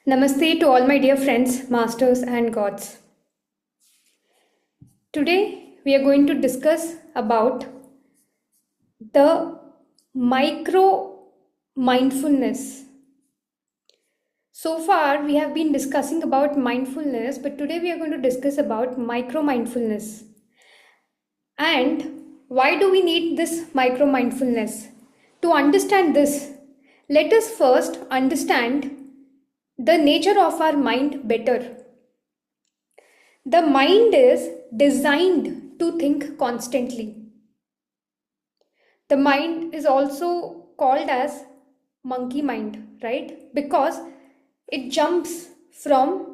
Namaste to all my dear friends, masters, and gods. Today we are going to discuss about the micro mindfulness. So far we have been discussing about mindfulness, but today we are going to discuss about micro mindfulness. And why do we need this micro mindfulness? To understand this, let us first understand the nature of our mind better. The mind is designed to think constantly. The mind is also called as monkey mind, right? Because it jumps from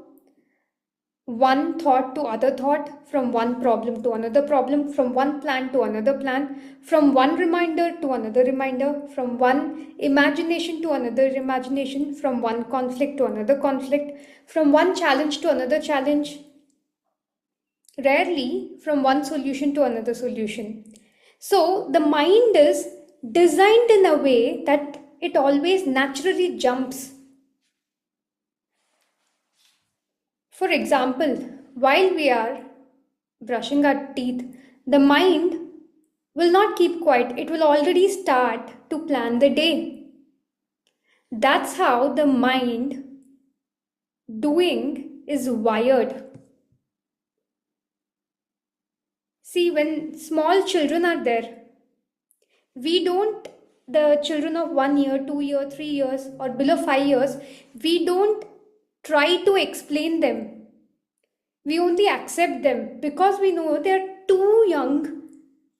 one thought to other thought, from one problem to another problem, from one plan to another plan, from one reminder to another reminder, from one imagination to another imagination, from one conflict to another conflict, from one challenge to another challenge, rarely from one solution to another solution. So the mind is designed in a way that it always naturally jumps. For example, while we are brushing our teeth, the mind will not keep quiet. It will already start to plan the day. That's how the mind doing is wired. See, when small children are there, the children of 1 year, 2 year, 3 years, or below 5 years, we don't try to explain them. We only accept them because we know they're too young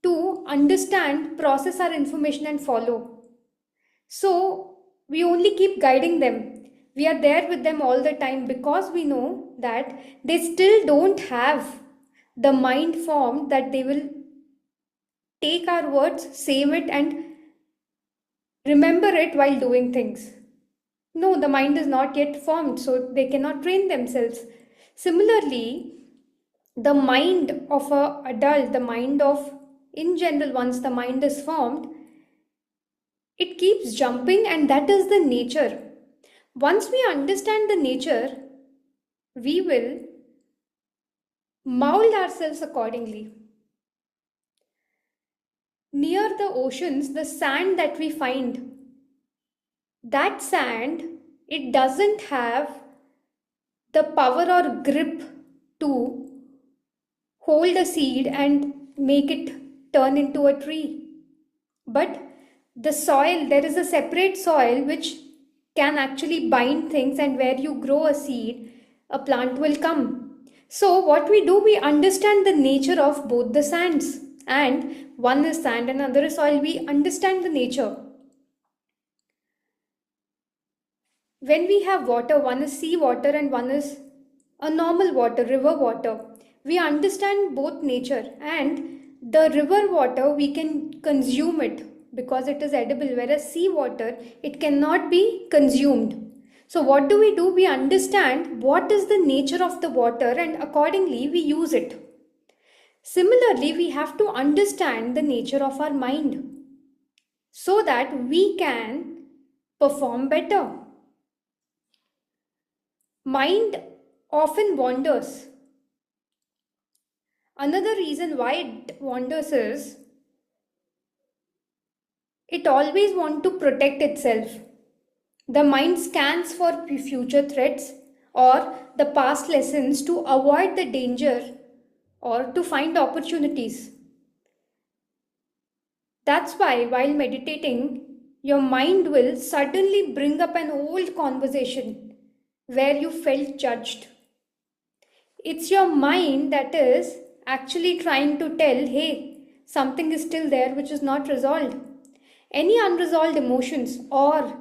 to understand, process our information, and follow. So we only keep guiding them. We are there with them all the time because we know that they still don't have the mind formed that they will take our words, save it, and remember it while doing things. No, the mind is not yet formed, so they cannot train themselves. Similarly, the mind of an adult, the mind of, in general, once the mind is formed, it keeps jumping, and that is the nature. Once we understand the nature, we will mold ourselves accordingly. Near the oceans, the sand that we find, that sand, it doesn't have the power or grip to hold a seed and make it turn into a tree. But the soil, there is a separate soil which can actually bind things, and where you grow a seed, a plant will come. So what we do, we understand the nature of both the sands, and one is sand and another is soil. We understand the nature. When we have water, one is sea water and one is a normal water, river water. We understand both nature, and the river water, we can consume it because it is edible, whereas sea water, it cannot be consumed. So what do? We understand what is the nature of the water, and accordingly we use it. Similarly, we have to understand the nature of our mind so that we can perform better. Mind often wanders. Another reason why it wanders is it always wants to protect itself. The mind scans for future threats or the past lessons to avoid the danger or to find opportunities. That's why while meditating, your mind will suddenly bring up an old conversation where you felt judged. It's your mind that is actually trying to tell, hey, something is still there which is not resolved. Any unresolved emotions or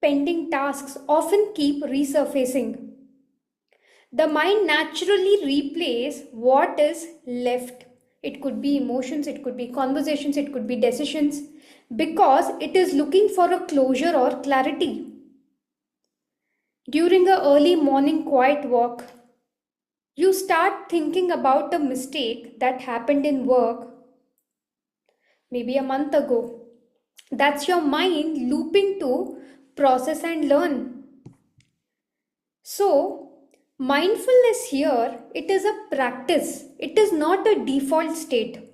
pending tasks often keep resurfacing. The mind naturally replays what is left. It could be emotions, it could be conversations, it could be decisions, because it is looking for a closure or clarity. During a early morning quiet walk, you start thinking about a mistake that happened in work maybe a month ago. That's your mind looping to process and learn. So, mindfulness here, it is a practice. It is not a default state.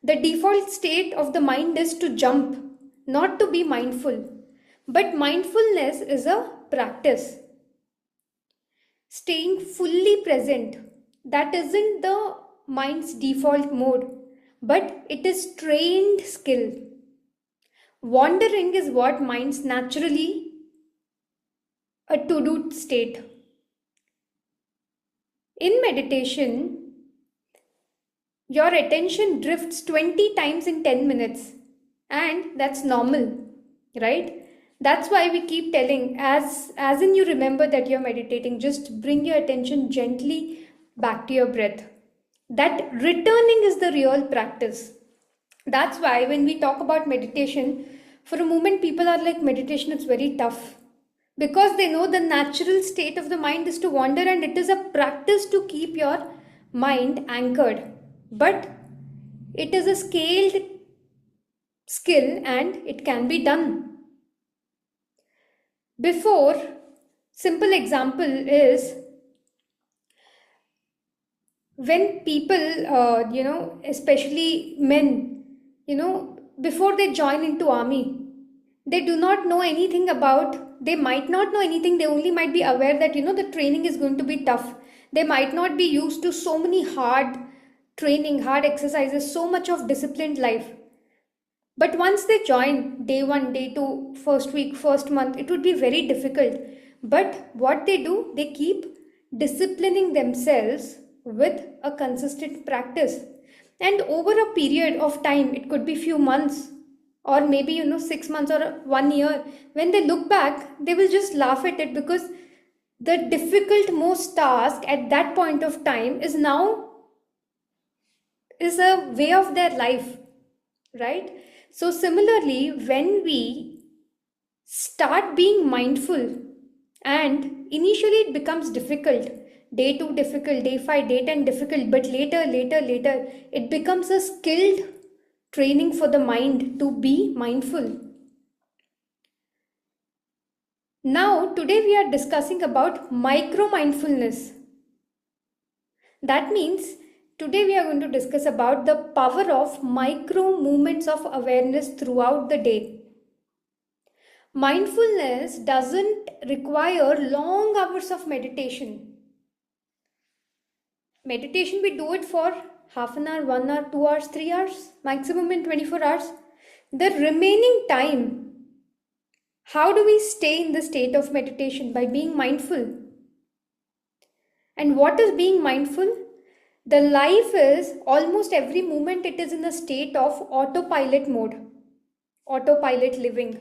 The default state of the mind is to jump, not to be mindful. But mindfulness is a practice. Staying fully present, that isn't the mind's default mode, but it is trained skill. Wandering is what minds naturally a to-do state. In meditation, your attention drifts 20 times in 10 minutes, and that's normal, right? That's why we keep telling, as in you remember that you're meditating, just bring your attention gently back to your breath. That returning is the real practice. That's why when we talk about meditation, for a moment people are like, meditation is very tough, because they know the natural state of the mind is to wander, and it is a practice to keep your mind anchored. But it is a scaled skill and it can be done. Before, simple example is when people, especially men, before they join into army, they do not know anything about, they might not know anything, they only might be aware that, the training is going to be tough. They might not be used to so many hard training, hard exercises, so much of disciplined life. But once they join, day one, day two, first week, first month, it would be very difficult. But what they do, they keep disciplining themselves with a consistent practice. And over a period of time, it could be few months or maybe 6 months or 1 year, when they look back, they will just laugh at it, because the difficult most task at that point of time is now is a way of their life, right? So similarly, when we start being mindful, and initially it becomes difficult, day 2 difficult, day 5, day 10 difficult, but later it becomes a skilled training for the mind to be mindful. Now today we are discussing about micro mindfulness. That means today we are going to discuss about the power of micro movements of awareness throughout the day. Mindfulness doesn't require long hours of meditation. Meditation, we do it for half an hour, 1 hour, 2 hours, 3 hours, maximum in 24 hours. The remaining time, how do we stay in the state of meditation? By being mindful. And what is being mindful? The life is almost every moment it is in a state of autopilot mode, autopilot living.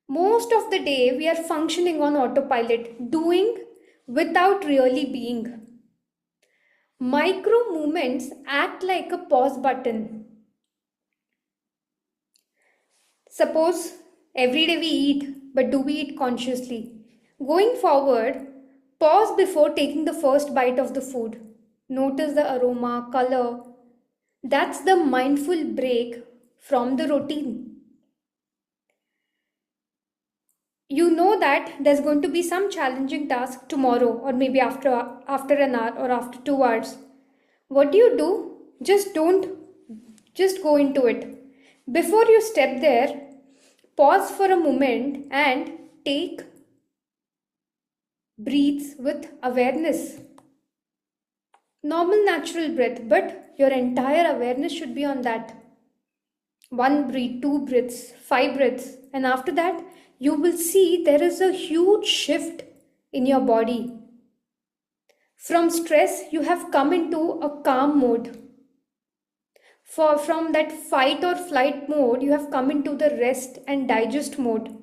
Most of the day we are functioning on autopilot, doing without really being. Micro movements act like a pause button. Suppose every day we eat, but do we eat consciously? Going forward, pause before taking the first bite of the food. Notice the aroma, color. That's the mindful break from the routine. You know that there's going to be some challenging task tomorrow, or maybe after an hour or after 2 hours. What do? Just go into it. Before you step there, pause for a moment and take breaths with awareness. Normal natural breath, but your entire awareness should be on that. 1 breath, 2 breaths, 5 breaths, and after that you will see there is a huge shift in your body. From stress, you have come into a calm mode. From that fight or flight mode, you have come into the rest and digest mode.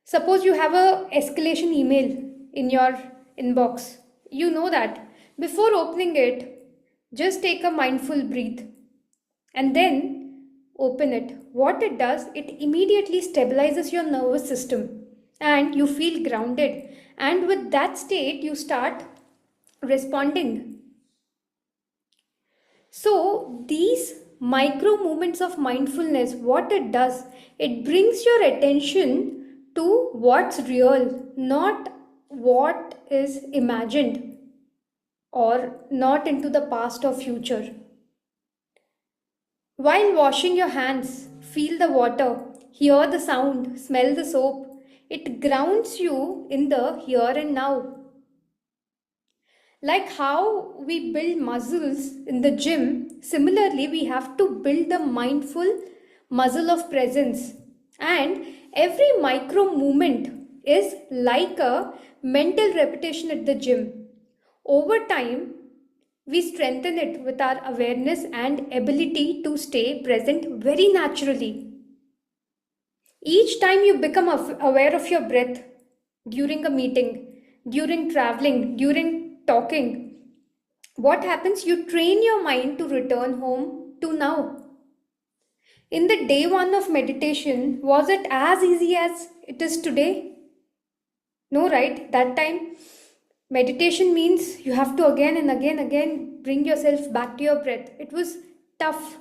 Suppose you have a escalation email in your inbox. You know that. Before opening it, just take a mindful breath and then open it. What it does, it immediately stabilizes your nervous system and you feel grounded. And with that state, you start responding. So these micro movements of mindfulness, what it does, it brings your attention to what's real, not what is imagined, or not into the past or future. While washing your hands, feel the water, hear the sound, smell the soap. It grounds you in the here and now. Like how we build muscles in the gym, similarly, we have to build the mindful muscle of presence. And every micro movement is like a mental repetition at the gym. Over time, we strengthen it with our awareness and ability to stay present very naturally. Each time you become aware of your breath during a meeting, during traveling, during talking, what happens? You train your mind to return home to now. In the day one of meditation, was it as easy as it is today? No, right? That time, meditation means you have to again and again bring yourself back to your breath. It was tough,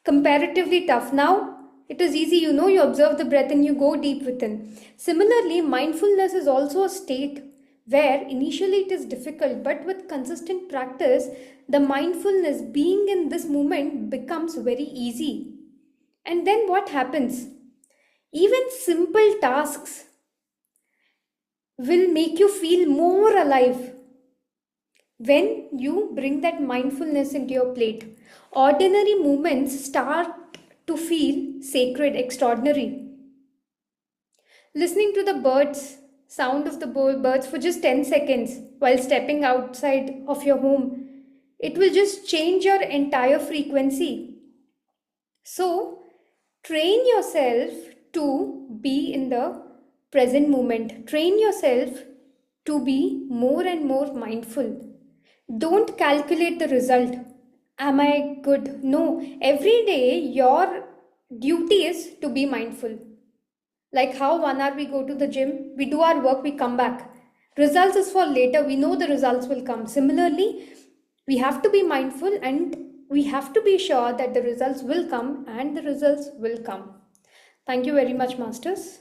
comparatively tough. Now it is easy, you observe the breath and you go deep within. Similarly, mindfulness is also a state where initially it is difficult, but with consistent practice, the mindfulness being in this moment becomes very easy. And then what happens? Even simple tasks will make you feel more alive when you bring that mindfulness into your plate. Ordinary movements start to feel sacred, extraordinary. Listening to the birds, sound of the birds for just 10 seconds while stepping outside of your home, it will just change your entire frequency. So, train yourself to be in the present moment. Train yourself to be more and more mindful. Don't calculate the result. Am I good? No. Every day, your duty is to be mindful. Like how 1 hour we go to the gym, we do our work, we come back. Results is for later. We know the results will come. Similarly, we have to be mindful and we have to be sure that the results will come and the results will come. Thank you very much, Masters.